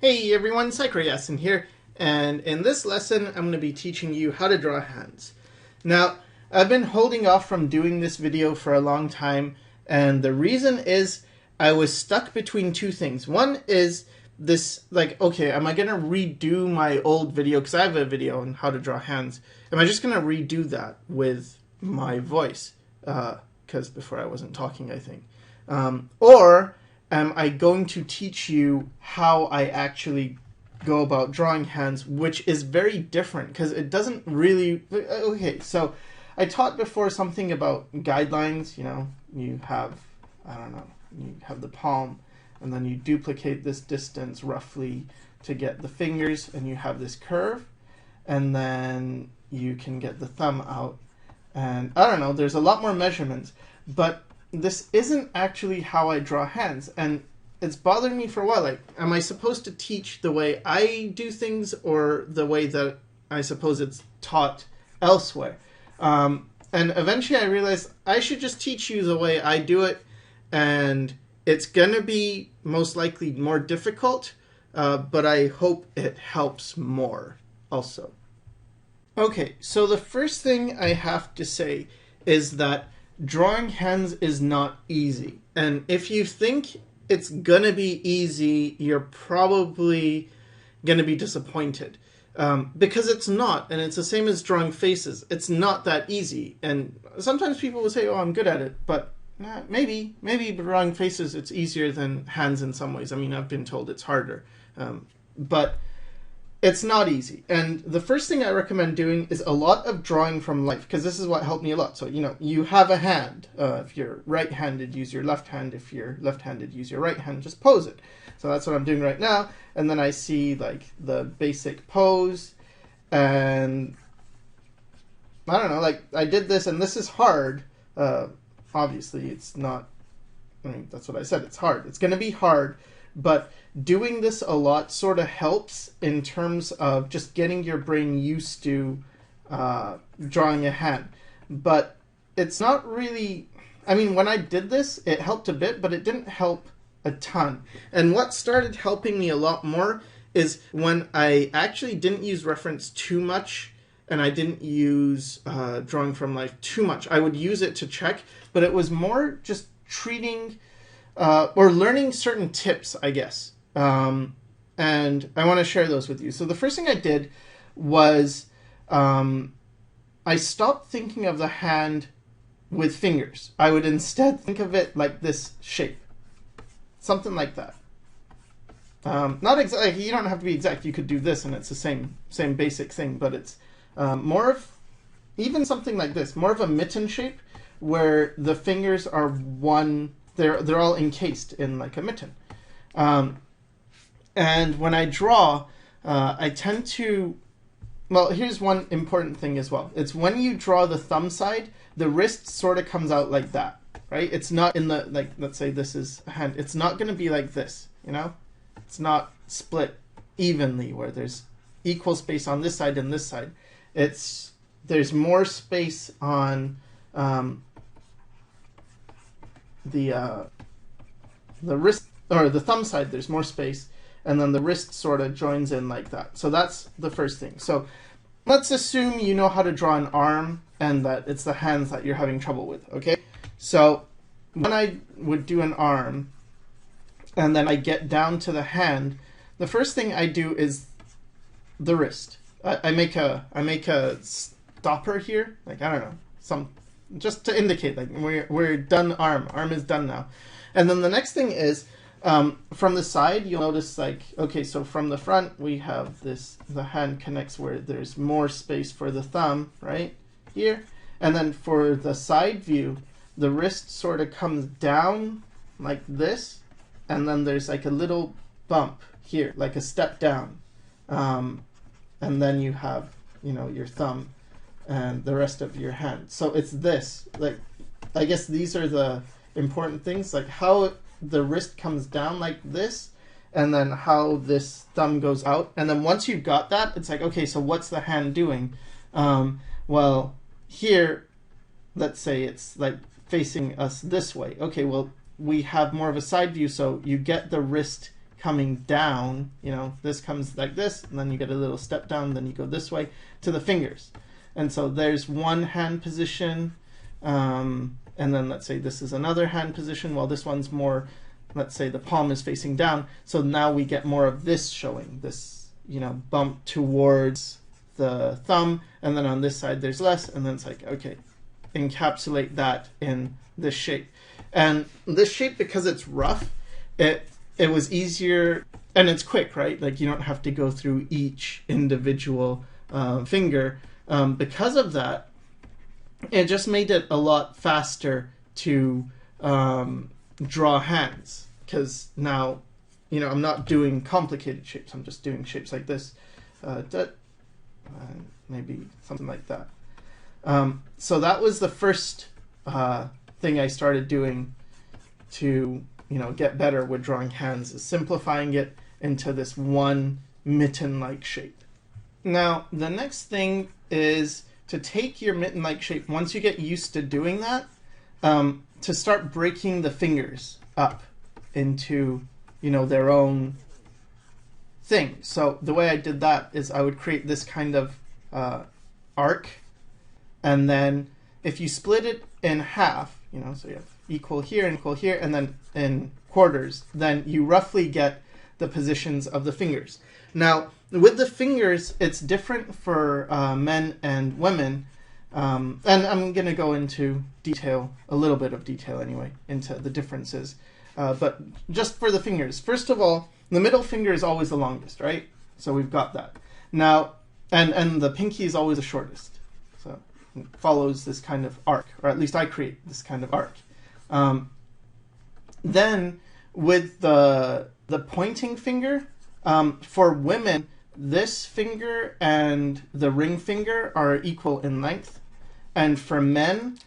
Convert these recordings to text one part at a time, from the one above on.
Hey everyone, Sycra here, and in this lesson I'm going to be teaching you how to draw hands. Now, I've been holding off from doing this video for a long time, and the reason is I was stuck between two things. One is this, okay, am I going to redo my old video, because I have a video on how to draw hands. Am I just going to redo that with my voice? Because before I wasn't talking, I think. Or am I going to teach you how I actually go about drawing hands, which is very different because it doesn't really... Okay, so I taught before something about guidelines. You know, you have, I don't know, you have the palm, and then you duplicate this distance roughly to get the fingers, and you have this curve, and then you can get the thumb out. And I don't know, there's a lot more measurements, but this isn't actually how I draw hands, and it's bothered me for a while. Like, am I supposed to teach the way I do things or the way that I suppose it's taught elsewhere? And eventually I realized I should just teach you the way I do it, and it's gonna be most likely more difficult, but I hope it helps more also. Okay, so the first thing I have to say is that drawing hands is not easy, and if you think it's gonna be easy, you're probably gonna be disappointed, because it's not, and it's the same as drawing faces. It's not that easy, and sometimes people will say, oh, I'm good at it, but maybe drawing faces, it's easier than hands in some ways. I mean, I've been told it's harder, but it's not easy. And the first thing I recommend doing is a lot of drawing from life, because this is what helped me a lot. So, you know, you have a hand. If you're right-handed, use your left hand. If you're left-handed, use your right hand. Just pose it. So that's what I'm doing right now. And then I see like the basic pose, and I don't know, like I did this, and this is hard. Obviously, it's not, I mean, that's what I said. It's hard. It's going to be hard, but doing this a lot sort of helps in terms of just getting your brain used to drawing a hand. But it's not really, I mean, when I did this, it helped a bit, but it didn't help a ton. And what started helping me a lot more is when I actually didn't use reference too much, and I didn't use drawing from life too much. I would use it to check, but it was more just treating or learning certain tips, I guess. And I want to share those with you. So the first thing I did was I stopped thinking of the hand with fingers. I would instead think of it like this shape, something like that. Not exactly. You don't have to be exact. You could do this, and it's the same basic thing. But it's more of, even something like this, more of a mitten shape, where the fingers are one. They're all encased in like a mitten. And when I draw, I tend to, well, here's one important thing as well. It's when you draw the thumb side, the wrist sort of comes out like that, right? It's not in the, like, let's say this is a hand. It's not going to be like this, you know? It's not split evenly where there's equal space on this side and this side. There's more space on the wrist, or the thumb side, there's more space, and then the wrist sort of joins in like that. So that's the first thing. So let's assume you know how to draw an arm and that it's the hands that you're having trouble with, okay? So when I would do an arm and then I get down to the hand, the first thing I do is the wrist. I make a stopper here, like, I don't know, just to indicate like we're done. Arm is done now. And then the next thing is, from the side, you'll notice, like, okay, so from the front we have this, the hand connects where there's more space for the thumb, right here. And then for the side view, the wrist sort of comes down like this, and then there's like a little bump here, like a step down. And then you have, you know, your thumb and the rest of your hand. So it's this, like, I guess these are the important things, like how the wrist comes down like this, and then how this thumb goes out. And then once you've got that, it's like, okay, so what's the hand doing? Well, here, let's say it's like facing us this way. Okay, well, we have more of a side view, so you get the wrist coming down, this comes like this, and then you get a little step down, then you go this way to the fingers. And so there's one hand position, and then let's say this is another hand position, while this one's more, let's say the palm is facing down. So now we get more of this showing, this, bump towards the thumb, and then on this side there's less, and then it's like, okay, encapsulate that in this shape. And this shape, because it's rough, it was easier, and it's quick, right? Like you don't have to go through each individual finger. Because of that, it just made it a lot faster to draw hands, because now, I'm not doing complicated shapes. I'm just doing shapes like this, maybe something like that. So that was the first thing I started doing to get better with drawing hands, is simplifying it into this one mitten-like shape. Now the next thing is to take your mitten-like shape, once you get used to doing that, to start breaking the fingers up into their own thing. So the way I did that is I would create this kind of arc, and then if you split it in half, so you have equal here and equal here, and then in quarters, then you roughly get the positions of the fingers. Now with the fingers, it's different for men and women, and I'm going to go into detail, a little bit of detail anyway, into the differences. But just for the fingers, first of all, the middle finger is always the longest, right? So we've got that. Now, and the pinky is always the shortest. So it follows this kind of arc, or at least I create this kind of arc. Then with the pointing finger, for women, this finger and the ring finger are equal in length. And for men,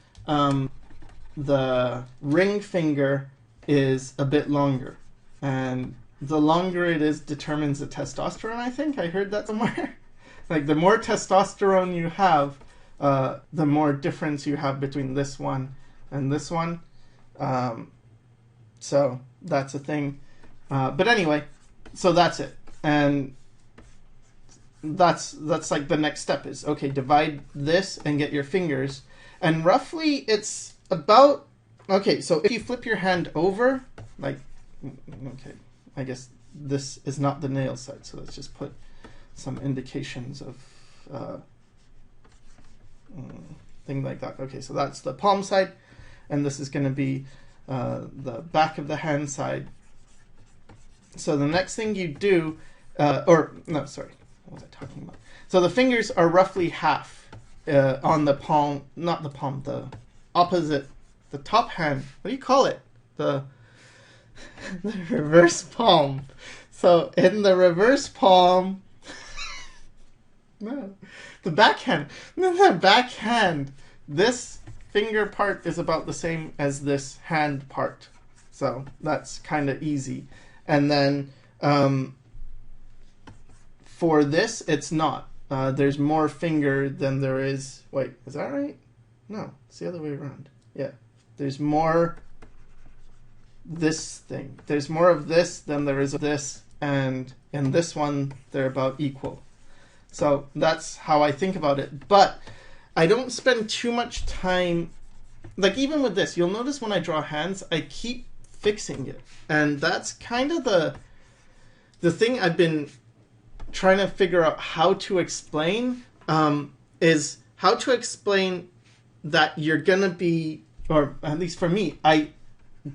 the ring finger is a bit longer. And the longer it is determines the testosterone, I think. I heard that somewhere. Like the more testosterone you have, the more difference you have between this one and this one. So that's a thing. But anyway, so that's it. And that's like the next step is, okay, divide this and get your fingers. And roughly it's about, okay, so if you flip your hand over, like, okay, I guess this is not the nail side, so let's just put some indications of thing like that. Okay, so that's the palm side, and this is going to be the back of the hand side. So the next thing you do, or no, sorry, what was I talking about? So the fingers are roughly half on the palm, not the palm, the opposite, the top hand. What do you call it? The reverse palm. So in the reverse palm, no, the backhand. No, the backhand. This finger part is about the same as this hand part. So that's kind of easy. And then for this, it's not. There's more finger than there is. Wait, is that right? No, it's the other way around. Yeah, there's more this thing. There's more of this than there is of this. And in this one, they're about equal. So that's how I think about it. But I don't spend too much time, like even with this, you'll notice when I draw hands, I keep fixing it. And that's kind of the thing I've been trying to figure out how to explain, is how to explain that you're going to be, or at least for me, I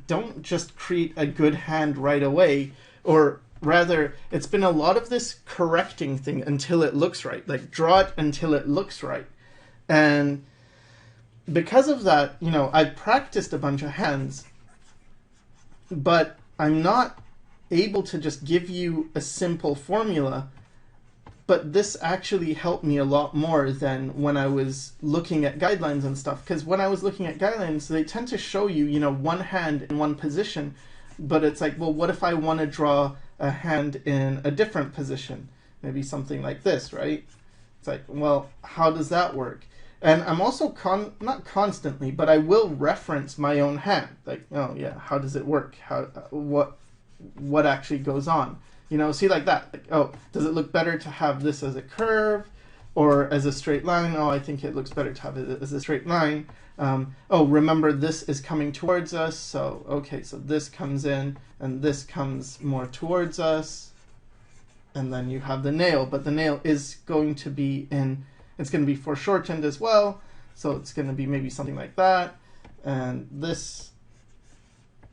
don't just create a good hand right away, or rather, it's been a lot of this correcting thing until it looks right. Like, draw it until it looks right. And because of that, you know, I've practiced a bunch of hands, but I'm not able to just give you a simple formula. But this actually helped me a lot more than when I was looking at guidelines and stuff. Because when I was looking at guidelines, they tend to show you, you know, one hand in one position. But it's like, well, what if I want to draw a hand in a different position? Maybe something like this, right? It's like, well, how does that work? And I'm also, not constantly, but I will reference my own hand. Like, oh yeah, how does it work? What what actually goes on. You know, see like that. Like, oh, does it look better to have this as a curve or as a straight line? Oh, I think it looks better to have it as a straight line. Oh, remember this is coming towards us. So, okay, so this comes in and this comes more towards us. And then you have the nail, but the nail is going to be it's going to be foreshortened as well. So it's going to be maybe something like that. And this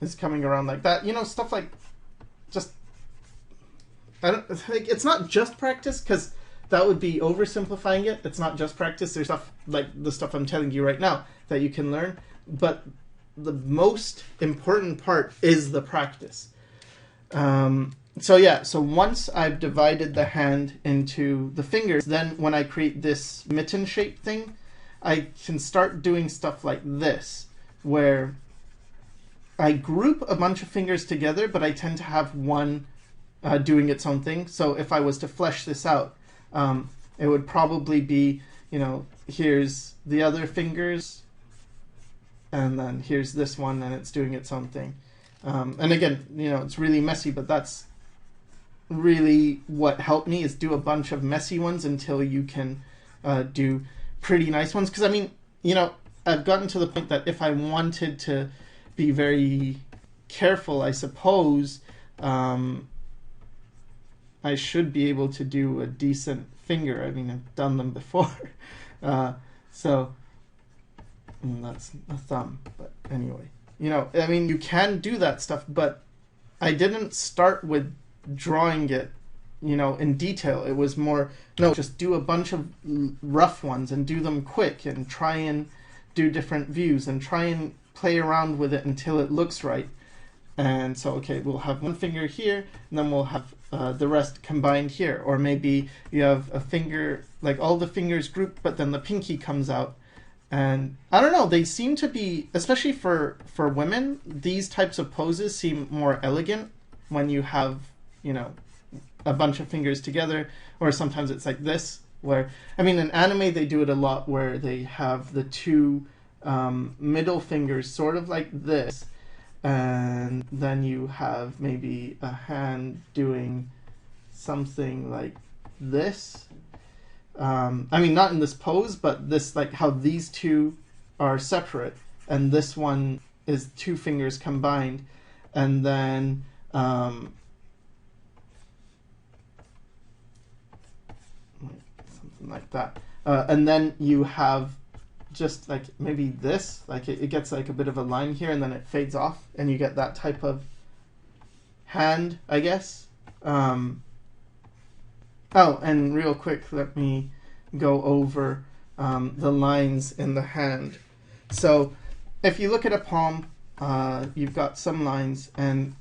is coming around like that. You know, stuff like just, I don't like, it's not just practice, because that would be oversimplifying it. It's not just practice. There's stuff like the stuff I'm telling you right now that you can learn, but the most important part is the practice. So yeah, so once I've divided the hand into the fingers, then when I create this mitten shape thing, I can start doing stuff like this, where I group a bunch of fingers together, but I tend to have one doing its own thing. So if I was to flesh this out, it would probably be, you know, here's the other fingers, and then here's this one, and it's doing its own thing. And again, you know, it's really messy, but that's really what helped me, is do a bunch of messy ones until you can do pretty nice ones. Because I mean, you know, I've gotten to the point that if I wanted to be very careful, I suppose I should be able to do a decent finger. I mean, I've done them before. So that's a thumb, but anyway, you know, I mean, you can do that stuff, but I didn't start with drawing it, you know, in detail. It was more, no, just do a bunch of rough ones and do them quick and try and do different views and try and play around with it until it looks right. And so, okay, we'll have one finger here, and then we'll have the rest combined here. Or maybe you have a finger, like all the fingers grouped, but then the pinky comes out. And I don't know, they seem to be, especially for women, these types of poses seem more elegant when you have, you know, a bunch of fingers together. Or sometimes it's like this, where, I mean, in anime they do it a lot, where they have the two middle fingers sort of like this, and then you have maybe a hand doing something like this. I mean, not in this pose, but this, like how these two are separate, and this one is two fingers combined, and then something like that. And then you have just like maybe this, like it gets like a bit of a line here, and then it fades off, and you get that type of hand, I guess. Oh, and real quick, let me go over the lines in the hand. So if you look at a palm, you've got some lines, and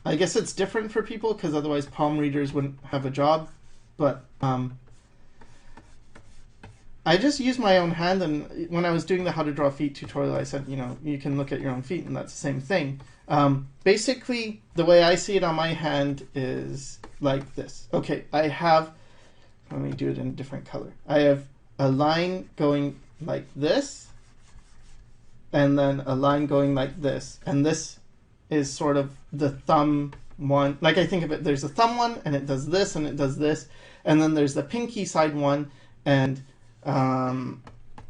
I guess it's different for people because otherwise palm readers wouldn't have a job. But I just use my own hand, and when I was doing the how to draw feet tutorial, I said, you know, you can look at your own feet, and that's the same thing. Basically, the way I see it on my hand is like this. Okay, I have, let me do it in a different color. I have a line going like this, and then a line going like this. And this is sort of the thumb one. Like I think of it, there's a thumb one, and it does this, and it does this. And then there's the pinky side one, and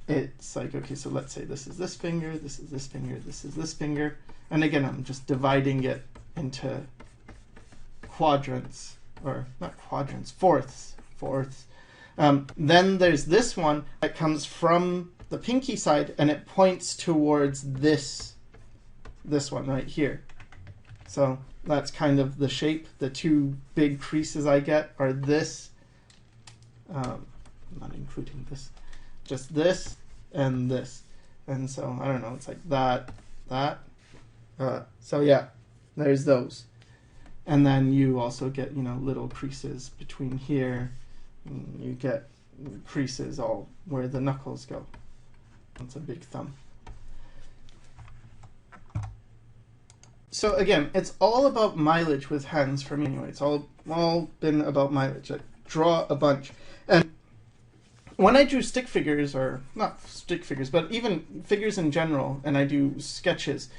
it's like, okay, so let's say this is this finger, this is this finger, this is this finger. And again, I'm just dividing it into quadrants, or not quadrants, fourths. Then there's this one that comes from the pinky side, and it points towards this one right here. So that's kind of the shape. The two big creases I get are this, I'm not including this, just this and this. And so, I don't know, it's like that. So yeah, there's those. And then you also get, you know, little creases between here. And you get creases all where the knuckles go. That's a big thumb. So again, it's all about mileage with hands for me anyway. It's all been about mileage. I draw a bunch. And when I drew stick figures, or not stick figures, but even figures in general, and I do sketches,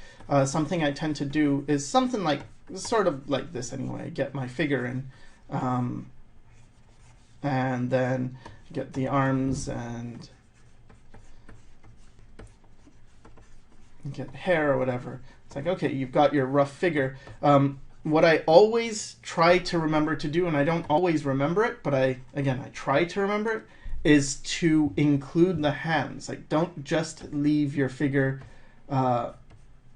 something I tend to do is something like sort of like this anyway. I get my figure in, and then get the arms and get hair or whatever. It's like, okay, you've got your rough figure. What I always try to remember to do, and I don't always remember it, but I try to remember it, is to include the hands. Like, don't just leave your figure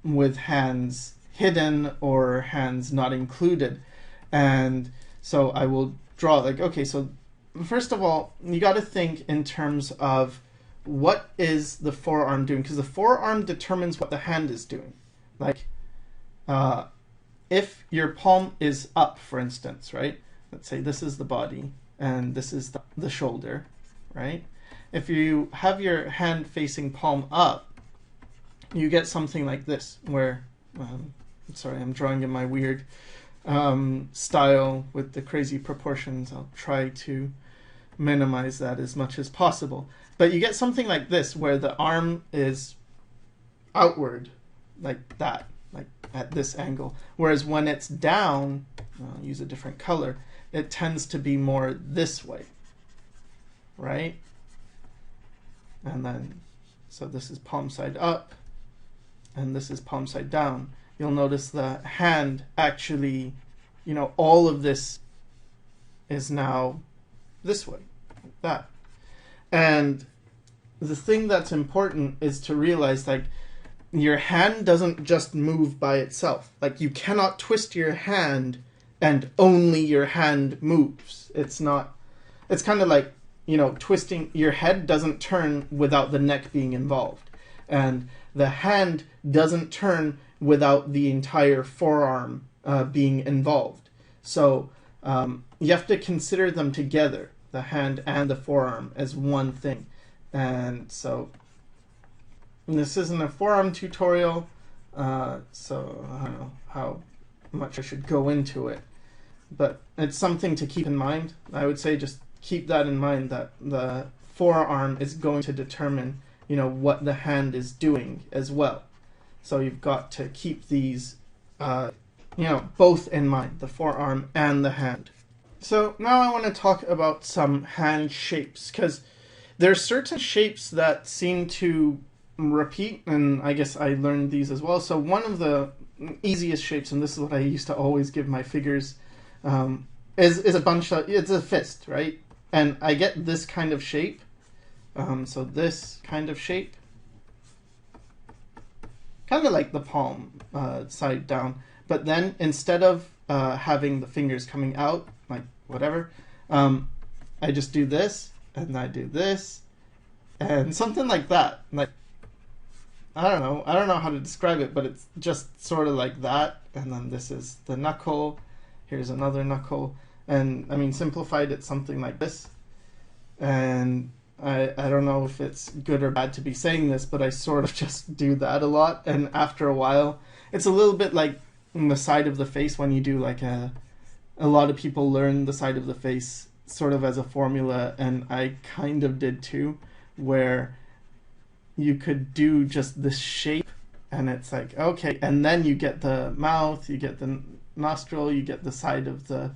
with hands hidden or hands not included. And so I will draw, like, okay, so first of all, you got to think in terms of what is the forearm doing, because the forearm determines what the hand is doing. Like, if your palm is up, for instance, right? Let's say this is the body and this is the shoulder, right? If you have your hand facing palm up, you get something like this, where, sorry, I'm drawing in my weird style with the crazy proportions. I'll try to minimize that as much as possible. But you get something like this, where the arm is outward, like that, like at this angle. Whereas when it's down, I'll use a different color, it tends to be more this way, right? And then, so this is palm side up, and this is palm side down. You'll notice the hand actually, you know, all of this is now this way, like that. And the thing that's important is to realize, like, your hand doesn't just move by itself. Like, you cannot twist your hand and only your hand moves. It's not, it's kind of like, you know, twisting your head doesn't turn without the neck being involved. And the hand doesn't turn without the entire forearm being involved. So you have to consider them together, the hand and the forearm, as one thing. And so this isn't a forearm tutorial, so I don't know how much I should go into it, but it's something to keep in mind. I would say just keep that in mind, that the forearm is going to determine, you know, what the hand is doing as well. So you've got to keep these, you know, both in mind, the forearm and the hand. So now I want to talk about some hand shapes, because there are certain shapes that seem to repeat, and I guess I learned these as well. So one of the easiest shapes, and this is what I used to always give my figures, is a bunch of, it's a fist, right? And I get this kind of shape, so this kind of shape, kind of like the palm side down, but then instead of having the fingers coming out, like whatever, I just do this, and I do this, and something like that. Like, I don't know how to describe it, but it's just sort of like that. And then this is the knuckle, here's another knuckle, and I mean, simplified, it's something like this. And I don't know if it's good or bad to be saying this, but I sort of just do that a lot, and after a while, it's a little bit like the side of the face when you do like a lot of people learn the side of the face sort of as a formula, and I kind of did too, where you could do just this shape, and it's like, okay, and then you get the mouth, you get the nostril, you get the side of the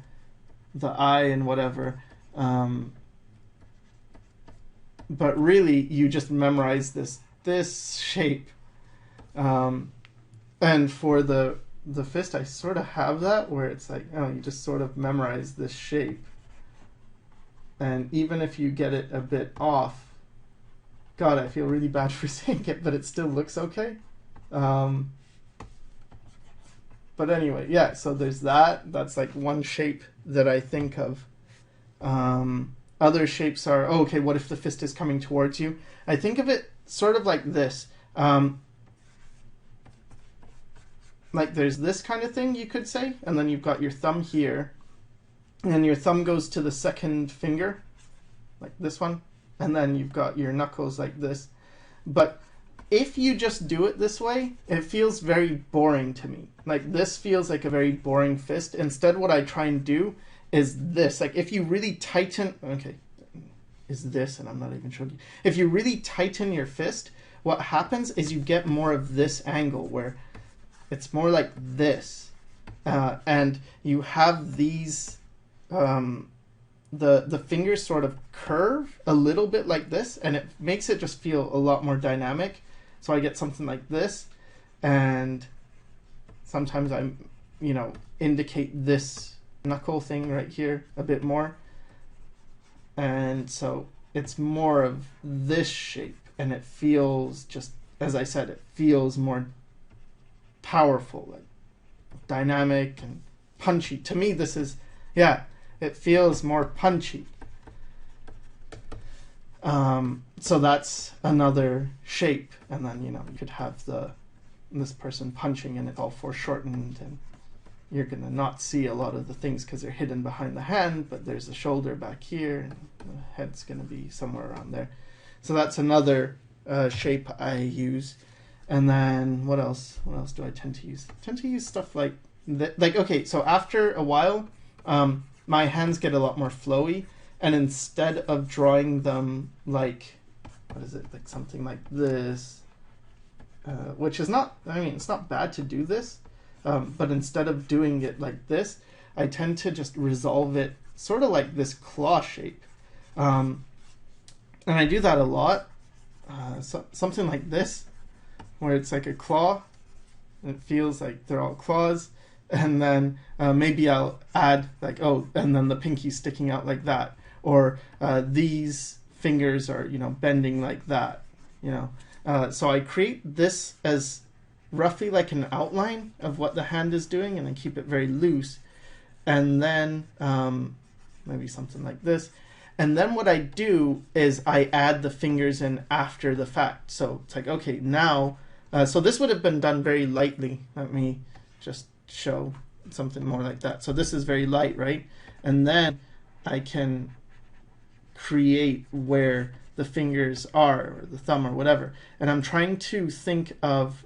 eye and whatever, but really you just memorize this shape, and for the fist I sort of have that, where it's like, oh, you just sort of memorize this shape, and even if you get it a bit off, God, I feel really bad for saying it, but it still looks okay. But anyway, yeah, so there's that. That's like one shape that I think of. Other shapes are, oh, okay, what if the fist is coming towards you? I think of it sort of like this. Like there's this kind of thing, you could say, and then you've got your thumb here, and your thumb goes to the second finger, like this one. And then you've got your knuckles like this. But if you just do it this way, it feels very boring to me. Like, this feels like a very boring fist. Instead, what I try and do is this. Like, if you really tighten, okay, is this, and I'm not even showing you. If you really tighten your fist, what happens is you get more of this angle, where it's more like this. and you have these, the fingers sort of curve a little bit like this, and it makes it just feel a lot more dynamic. So I get something like this, and sometimes I, indicate this knuckle thing right here a bit more. And so it's more of this shape, and it feels just, as I said, it feels more powerful, like dynamic and punchy. To me, this is, it feels more punchy. So that's another shape. And then, you could have this person punching and it's all foreshortened, and you're going to not see a lot of the things because they're hidden behind the hand, but there's a shoulder back here, and the head's going to be somewhere around there. So that's another shape I use. And then what else? What else do I tend to use? I tend to use stuff like that. Like, okay, so after a while, my hands get a lot more flowy, and instead of drawing them like, what is it, like something like this, which is not, it's not bad to do this, but instead of doing it like this, I tend to just resolve it sort of like this claw shape. And I do that a lot. Something like this, where it's like a claw, and it feels like they're all claws. And then maybe I'll add like, and then the pinky sticking out like that. Or these fingers are, bending like that, So I create this as roughly like an outline of what the hand is doing, and I keep it very loose. And then maybe something like this. And then what I do is I add the fingers in after the fact. So it's like, okay, now, so this would have been done very lightly. Let me just show something more like that. So this is very light, right? And then I can create where the fingers are, or the thumb, or whatever. And I'm trying to think of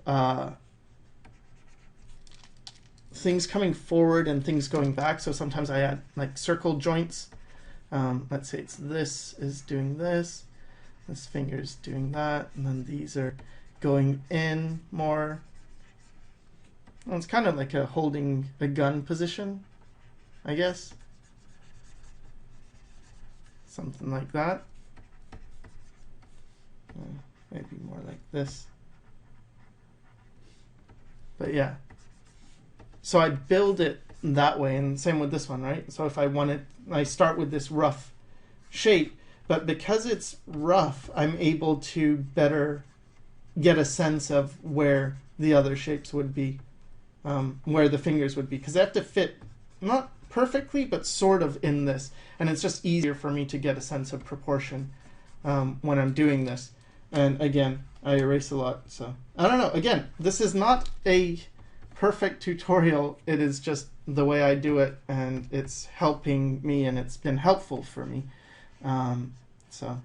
things coming forward and things going back. So sometimes I add like circle joints. Let's say this is doing this finger's doing that, and then these are going in more. Well, it's kind of like a holding a gun position, I guess. Something like that. Maybe more like this. But yeah. So I build it that way, and same with this one, right? So if I want it, I start with this rough shape, but because it's rough, I'm able to better get a sense of where the other shapes would be, where the fingers would be, because they have to fit not perfectly, but sort of in this, and it's just easier for me to get a sense of proportion when I'm doing this. And again, I erase a lot, so I don't know. Again, this is not a perfect tutorial. It is just the way I do it, and it's helping me, and it's been helpful for me. So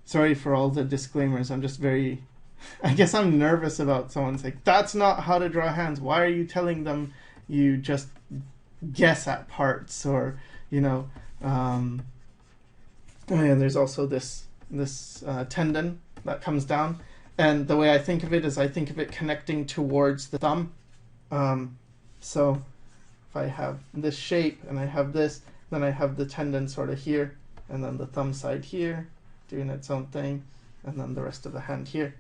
sorry for all the disclaimers. I'm just very, I guess I'm nervous about someone saying, that's not how to draw hands. Why are you telling them you just guess at parts? Or, and there's also this tendon that comes down. And the way I think of it is I think of it connecting towards the thumb. So if I have this shape and I have this, then I have the tendon sort of here, and then the thumb side here doing its own thing, and then the rest of the hand here.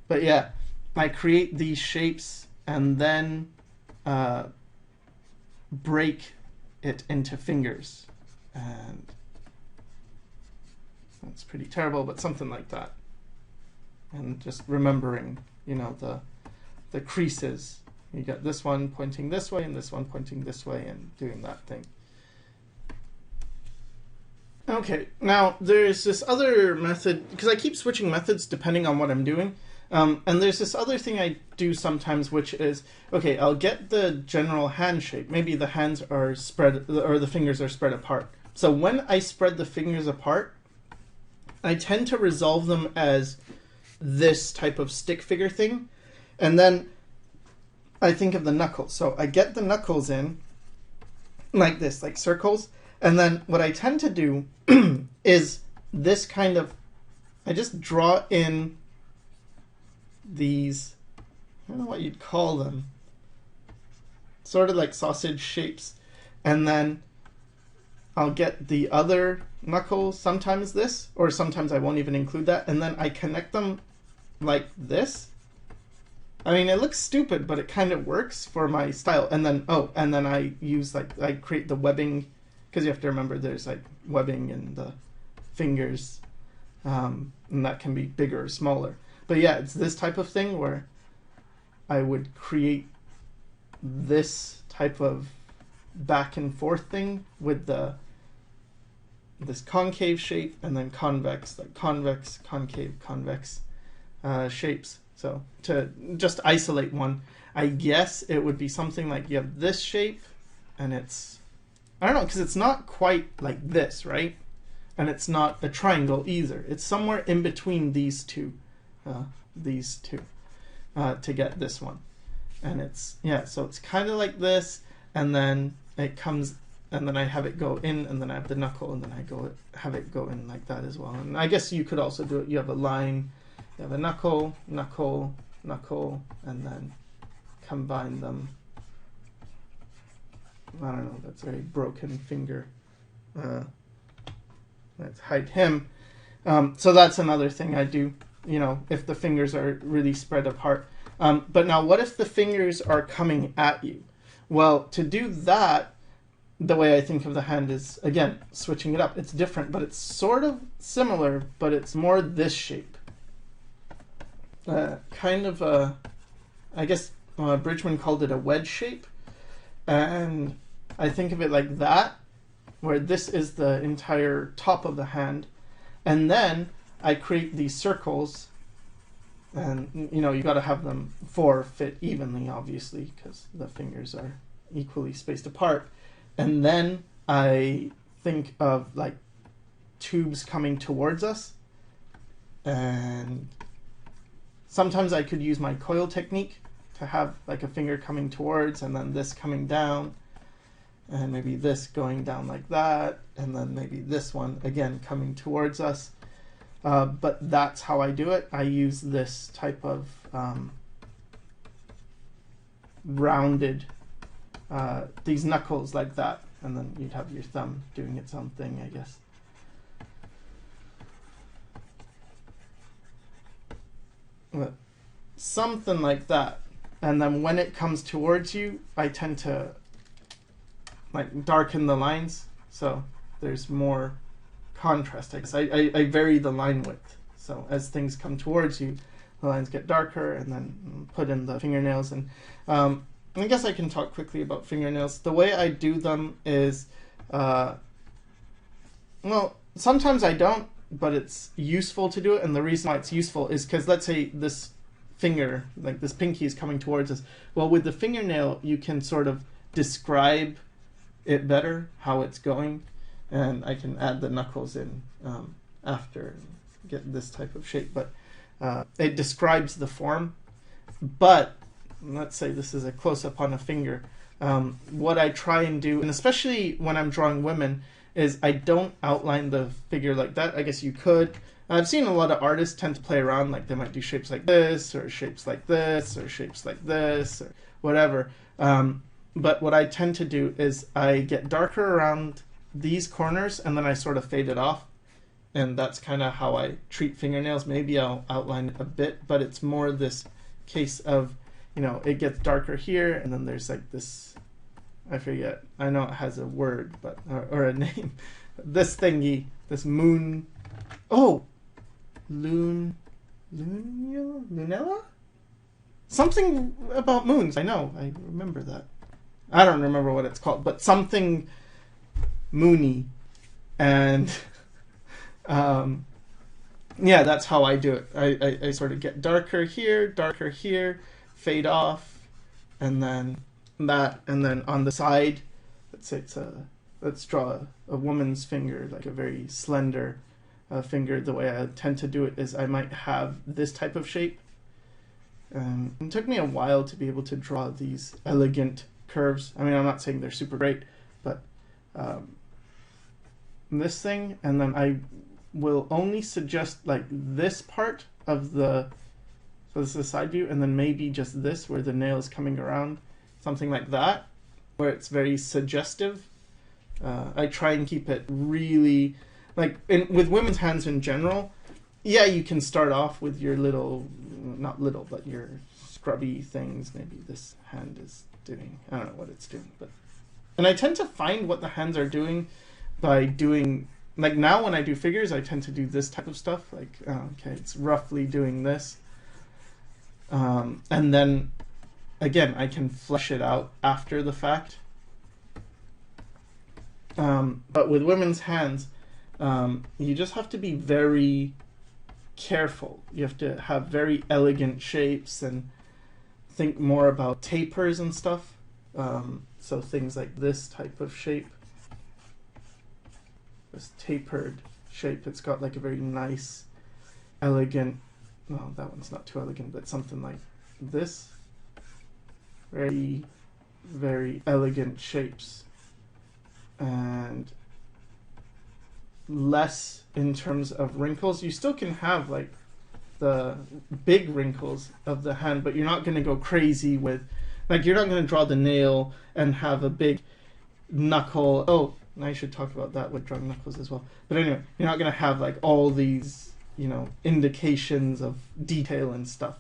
But yeah, I create these shapes and then break it into fingers. And that's pretty terrible, but something like that. And just remembering, the creases. You got this one pointing this way and this one pointing this way, and doing that thing. Okay, now there's this other method, because I keep switching methods depending on what I'm doing. And there's this other thing I do sometimes, which is, okay, I'll get the general hand shape. Maybe the hands are spread, or the fingers are spread apart. So when I spread the fingers apart, I tend to resolve them as this type of stick figure thing. And then I think of the knuckles. So I get the knuckles in like this, like circles. And then what I tend to do is this kind of, I just draw in these, I don't know what you'd call them. sort of like sausage shapes, and then I'll get the other knuckle, sometimes this, or sometimes I won't even include that, and then I connect them like this. I mean, it looks stupid, but it kind of works for my style. And then, and then I use I create the webbing, because you have to remember there's like webbing in the fingers, and that can be bigger or smaller. But yeah, it's this type of thing where I would create this type of back and forth thing with this concave shape and then convex, like convex, concave, convex shapes. So to just isolate one, I guess it would be something like you have this shape, and it's, I don't know, because it's not quite like this, right? And it's not a triangle either. It's somewhere in between these two to get this one. And it's, yeah, so it's kind of like this, and then it comes, and then I have it go in, and then I have the knuckle, and then I have it go in like that as well. And I guess you could also do it, you have a line, you have a knuckle, knuckle, knuckle, and then combine them. I don't know, that's a very broken finger. Let's hide him. So that's another thing I do, you know, if the fingers are really spread apart. But now what if the fingers are coming at you? Well, to do that, the way I think of the hand is, again, switching it up. It's different, but it's sort of similar, but it's more this shape. Kind of a, I guess Bridgman called it a wedge shape. And I think of it like that, where this is the entire top of the hand. And then I create these circles. And, you know, you got to have them fit evenly, obviously, because the fingers are equally spaced apart. And then I think of like tubes coming towards us. And sometimes I could use my coil technique to have like a finger coming towards and then this coming down. And maybe this going down like that. And then maybe this one, again, coming towards us. But that's how I do it. I use this type of rounded, these knuckles like that, and then you'd have your thumb doing its own thing, I guess. But something like that. And then when it comes towards you, I tend to like darken the lines, so there's more contrast. I guess I vary the line width, so as things come towards you, the lines get darker, and then put in the fingernails. And I guess I can talk quickly about fingernails. The way I do them is, well, sometimes I don't, but it's useful to do it. And the reason why it's useful is because let's say this finger, like this pinky, is coming towards us. Well, with the fingernail, you can sort of describe it better, how it's going. And I can add the knuckles in after and get this type of shape. But it describes the form. But let's say this is a close-up on a finger. What I try and do, and especially when I'm drawing women, is I don't outline the figure like that. I guess you could. I've seen a lot of artists tend to play around, like they might do shapes like this, or shapes like this, or shapes like this, or whatever. But what I tend to do is I get darker around these corners, and then I sort of fade it off. And that's kind of how I treat fingernails. Maybe I'll outline it a bit, but it's more this case of, you know, it gets darker here, and then there's like this, I forget, I know it has a word, but or a name. This thingy, this moon, lunella? Something about moons, I know, I remember that. I don't remember what it's called, but something moony. And yeah, that's how I do it. I sort of get darker here, fade off, and then that, and then on the side, let's say let's draw a woman's finger, like a very slender finger. The way I tend to do it is I might have this type of shape. It took me a while to be able to draw these elegant curves. I mean, I'm not saying they're super great, but this thing, and then I will only suggest like this part of the, so this is the side view, and then maybe just this where the nail is coming around, something like that. where it's very suggestive. I try and keep it really, like, with women's hands in general, yeah, you can start off with your little, not little, but your scrubby things. Maybe this hand is doing, I don't know what it's doing, but, and I tend to find what the hands are doing by doing, like now when I do figures, I tend to do this type of stuff, like, okay, it's roughly doing this. And then, again, I can flesh it out after the fact. But with women's hands, you just have to be very careful. You have to have very elegant shapes and think more about tapers and stuff. So things like this type of shape, this tapered shape, it's got like a very nice, elegant, well, that one's not too elegant, but something like this. Very, very elegant shapes. And less in terms of wrinkles. You still can have like the big wrinkles of the hand, but you're not going to go crazy with, like, you're not going to draw the nail and have a big knuckle. Oh, I should talk about that with drawing knuckles as well. But anyway, you're not going to have like all these, you know, indications of detail and stuff.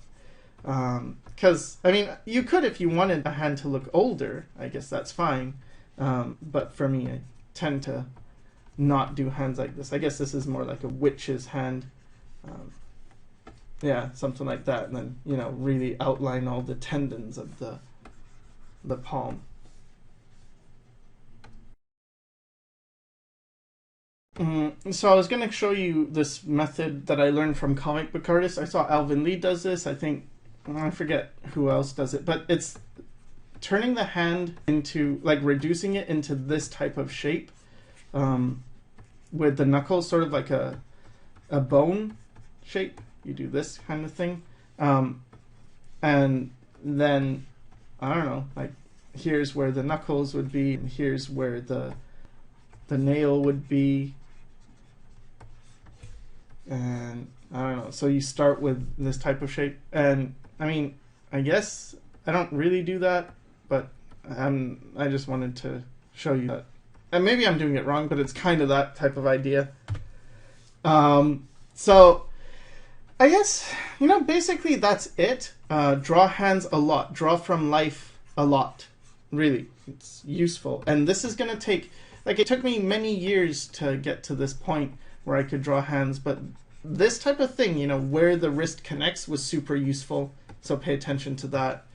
Because, I mean, you could if you wanted a hand to look older, I guess that's fine. But for me, I tend to not do hands like this. I guess this is more like a witch's hand. Yeah, something like that. And then, you know, really outline all the tendons of the palm. So I was going to show you this method that I learned from comic book artists. I saw Alvin Lee does this. I think, I forget who else does it, but it's turning the hand into, like, reducing it into this type of shape, with the knuckles sort of like a bone shape. You do this kind of thing, and then, I don't know, like, here's where the knuckles would be, and here's where the nail would be, and I don't know. So you start with this type of shape, and I mean, I guess I don't really do that, but I just wanted to show you that. And maybe I'm doing it wrong, but it's kind of that type of idea. So I guess, you know, basically that's it. Draw hands a lot. Draw from life a lot. Really, it's useful. And this is going to take, like, it took me many years to get to this point where I could draw hands, but this type of thing, you know, where the wrist connects was super useful. So pay attention to that.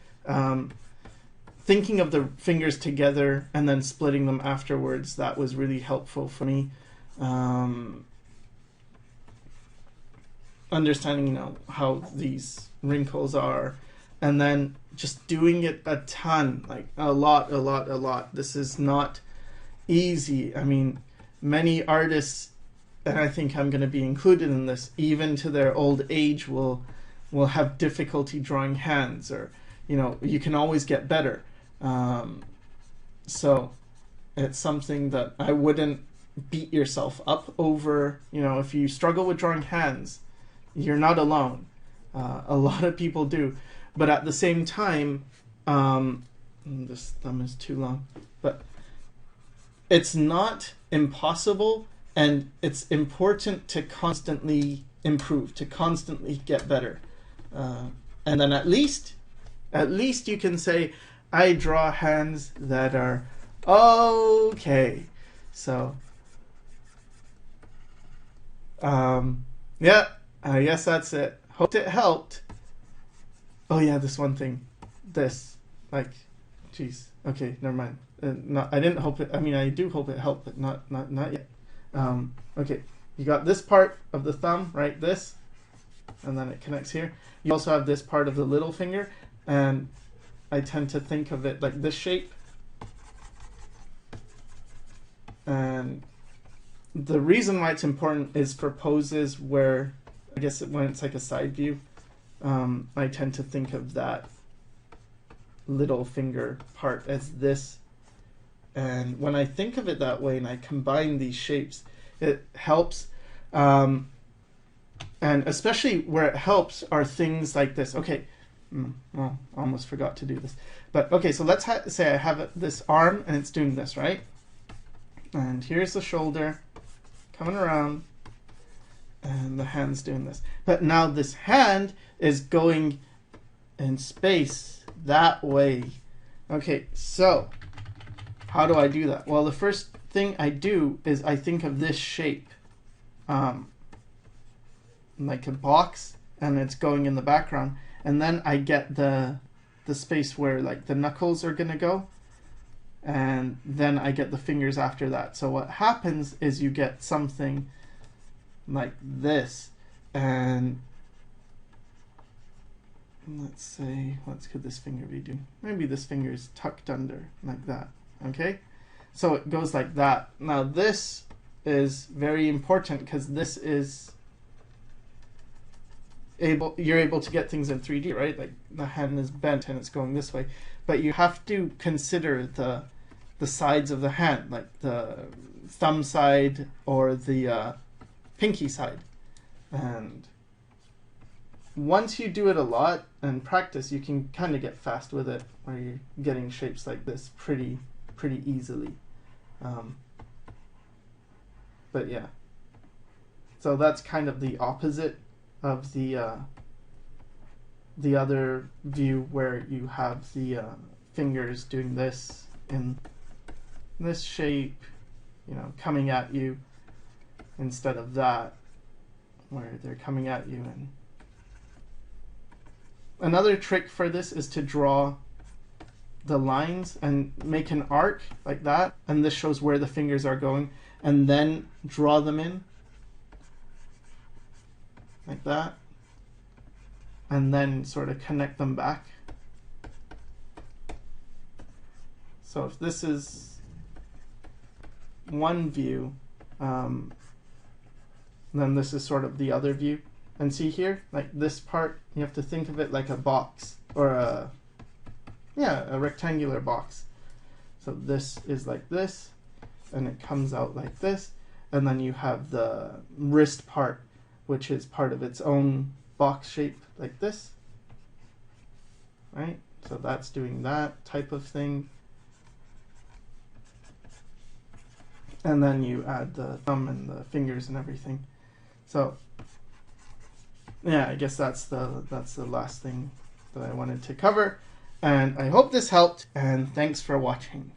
Thinking of the fingers together and then splitting them afterwards, that was really helpful for me. Understanding, you know, how these wrinkles are, and then just doing it a ton, like a lot. This is not easy. I mean, many artists, and I think I'm going to be included in this, even to their old age will have difficulty drawing hands, or, you know, you can always get better. So it's something that I wouldn't beat yourself up over. You know, if you struggle with drawing hands, you're not alone. A lot of people do, but at the same time, this thumb is too long, but it's not impossible, and it's important to constantly improve, to constantly get better. And then at least you can say, I draw hands that are okay. So, yeah, I guess that's it. Hope it helped. Oh yeah, this one thing. This, like, geez. Okay, never mind. I didn't hope it. I mean, I do hope it helped, but not yet. Okay, you got this part of the thumb, right? This, and then it connects here. You also have this part of the little finger, and I tend to think of it like this shape. And the reason why it's important is for poses where, I guess when it's like a side view, I tend to think of that little finger part as this. And when I think of it that way and I combine these shapes, it helps. And especially where it helps are things like this. Okay, Well, almost forgot to do this. But okay, so let's say I have this arm and it's doing this, right? And here's the shoulder coming around and the hand's doing this. But now this hand is going in space that way. Okay, so how do I do that? Well, the first thing I do is I think of this shape like a box, and it's going in the background, and then I get the space where like the knuckles are gonna go, and then I get the fingers after that. So what happens is you get something like this, and let's say, what could this finger be doing? Maybe this finger is tucked under like that. Okay, so it goes like that. Now this is very important because this is you're able to get things in 3D, right? Like the hand is bent and it's going this way, but you have to consider the sides of the hand, like the thumb side or the pinky side. And once you do it a lot and practice, you can kind of get fast with it, where you're getting shapes like this pretty easily. But yeah, so that's kind of the opposite of the other view where you have the fingers doing this in this shape, you know, coming at you, instead of that where they're coming at you. And another trick for this is to draw the lines and make an arc like that, and this shows where the fingers are going, and then draw them in like that, and then sort of connect them back. So if this is one view, then this is sort of the other view. And see here, like this part, you have to think of it like a box, or a rectangular box. So this is like this, and it comes out like this, and then you have the wrist part, which is part of its own box shape like this, right? So that's doing that type of thing. And then you add the thumb and the fingers and everything. So yeah, I guess that's the last thing that I wanted to cover. And I hope this helped, and thanks for watching.